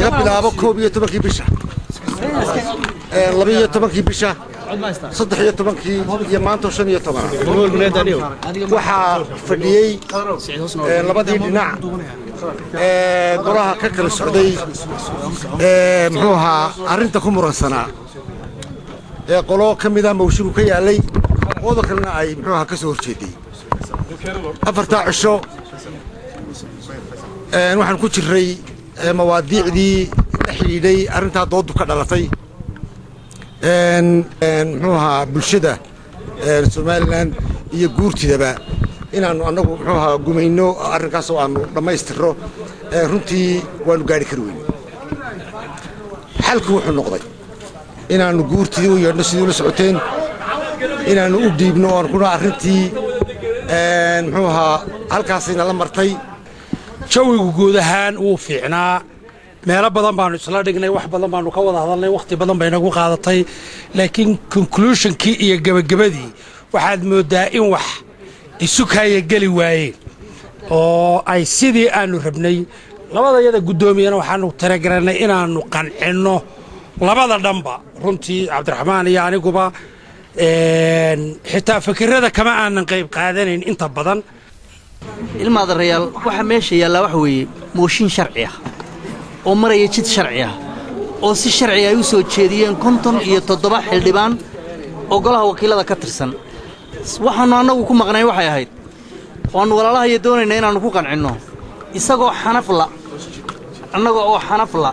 قبل أبو كوبي تبكي بشة لبيه تبكي بشة صدق تبكي يمان توشن يتبع وحى فديي لبدي ديناع قراها ككل السعودي محوها أرنتكم مرسنا قلوا كم إذا موشوا كي علي وذكرنا أي محوها كسور شدي أفرتاع الشو نحن كتشري مواضيع دي حيدي أرنتها ضد كدلتي محوها بالشدة سوماليلاند يجورتي دبا إن أنا محوها جمينو أرنكاسو أنو لما يسترو رنتي والجاري كروين حلكوا حنقضي إن أنا جورتي ويرنسي ولا ساعتين إن أنا أبدي بنور كنا أرنتي محوها هالكاسين لما مرتي شوي وجودهان وفعنا meelo badan baanu isla dhignay wax badan baanu ka wada hadalnay waqti badan bay nagu qaadatay laakiin conclusion-kii iyo gabagabadii waxaad moodaa in wax isu kaya gali waayeen oo ay sidii aanu rabnay labadayada gudoomiyana waxaanu tarageranay inaanu qancino labada dhanba runtii Cabdiraxmaan iyo aniguba xitaa fikirada kama aanan qayb qaadanayn inta badan ilmaada reeyal waxa meesha yaala wax weeye mooshin sharci ah oo maraya jid sharci ah oo si sharci ay u soo jeediyeen 57 xildhibaan oo golaha wakiilada ka tirsan waxaanu anagu ku maqnay waxay ahayd oo walaalaha ay doonayna inaanu ku qancino isagoo xanafla annaga oo xanafla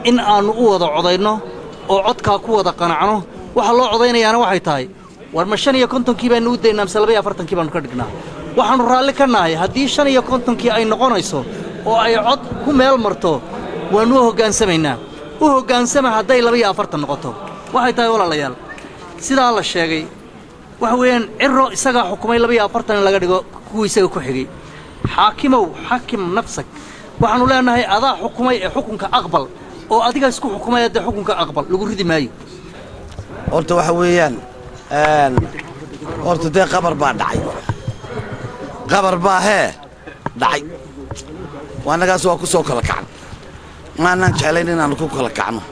in aanu u wada codayno oo codka ku wada qanacno waxa loo codaynayaana waxay tahay war ma 55kii baan u deynaa 40kii baan ka dhignaa waxaanu raalli ka nahay haddii 55kii ay noqonayso oo ay cod ku meel marto waanu hogaansamaynaa u hogaansama haday 42 noqoto waxay tahay walaalayaal sida la sheegay waxa weeyaan cirro isaga xukumay 42 in laga dhigo kuwa isaga ku xigay xaakimow xakim nafsak waxaanu leenahay adaa xukumay ee xukunka aqbal oo adiga isku xukumay ee xukunka aqbal lagu ridi maayo horta waxa weeyaan horta de qabar baa dhacay qabar baa dhacay waanagaas waa ku soo kala kacay maanaan jeclayn inaan ku kala kacno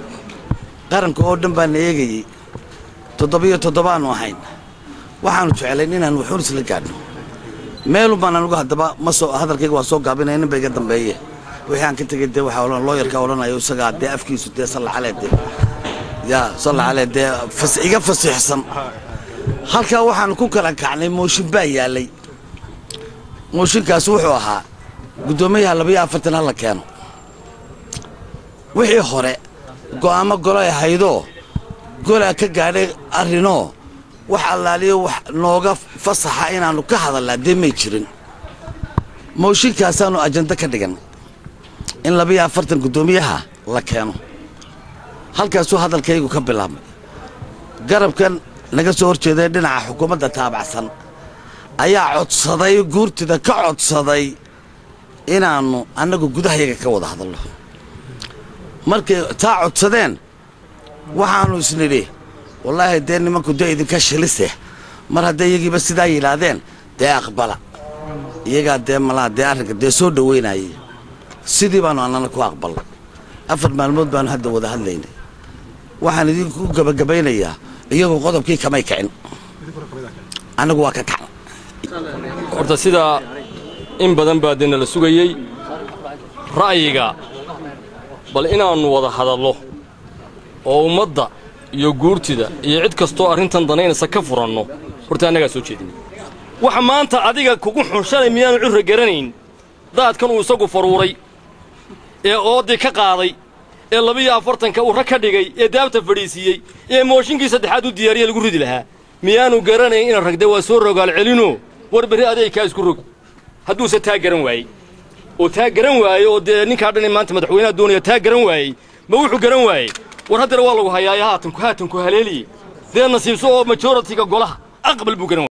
qaranka oo dhan baan eegayay 7 aanu ahayn waxaanu jeclayn inaan wuxuun isla gaadhno meel baan anigu hadaba ma soo hadalkayga waa soo gaabinayna bayga dambeeyay wixii aan ka tagay de waxa oo lawyer ka oranayo isaga de afkiisu de salla caleede ya salla caleede iga fasixsan halka waxaan ku kala kacnay mooshin baa yaalay mooshinkaas wuxuu ahaa gudoomiyaha 42 la keeno wixii hore go'aamo golay haydo gola ka gaadhay arino wax allaaliyo wax nooga fasaxa inaanu ka hadalnaa deemay jirin mooshinkaas aanu ajanda ka dhigan in 42 gudoomiyaha la keeno halkaas uu hadalkaygu ka bilaabmay garabkan naga soo horjeeday dhinaca xukuumadda taabacsan ayaa codsaday guurtida ka codsaday inaanu anagu gudahayaga ka wada hadalno markay taa codsadeen waxaanu isnidhi wallaahi dee nimanku dee idinka shilise mar hadday iyagiiba sidaa yidhaahdeen dee aqbala iyagaa dee malaa dee arrinka dee soo dhaweynayay sidii baanu annana ku aqbalnay 4 maalmood baanu hadda wada hadlaynay waxaan idinku gabagabaynayaa iyagoo qodobkii kamay kicin anagu waa ka kacnay horta sidaa in badan baa dina la sugayay ra'yiga bal inaanu wada hadallo oo ummadda iyo guurtida iyo cid kastoo arrintan danaynaysa ka furanno horta annagaa soo jeedin waxa maanta adiga kugu xunshanay miyaanu curra garanayn daadkan uu isagu faruuray ee oodii ka qaaday ee 42ka uu rag ka dhigay ee daabta fadhiisiyey ee mooshinkii saddexaad u diyaariyay lagu ridi lahaa miyaanu garanayn in ragda waa soo rogaal celino war bari aday ka isku rog hadduu se taa garan waayay oo taa garan waayay oo dee ninka dhan maanta madaxweynaha doonaya taa garan waayay ma wuxuu garan waayay war haddana waa lagu hayaa haatan ku haleeliye dee nasiibso oo majority-ga golaha aqbal buu garan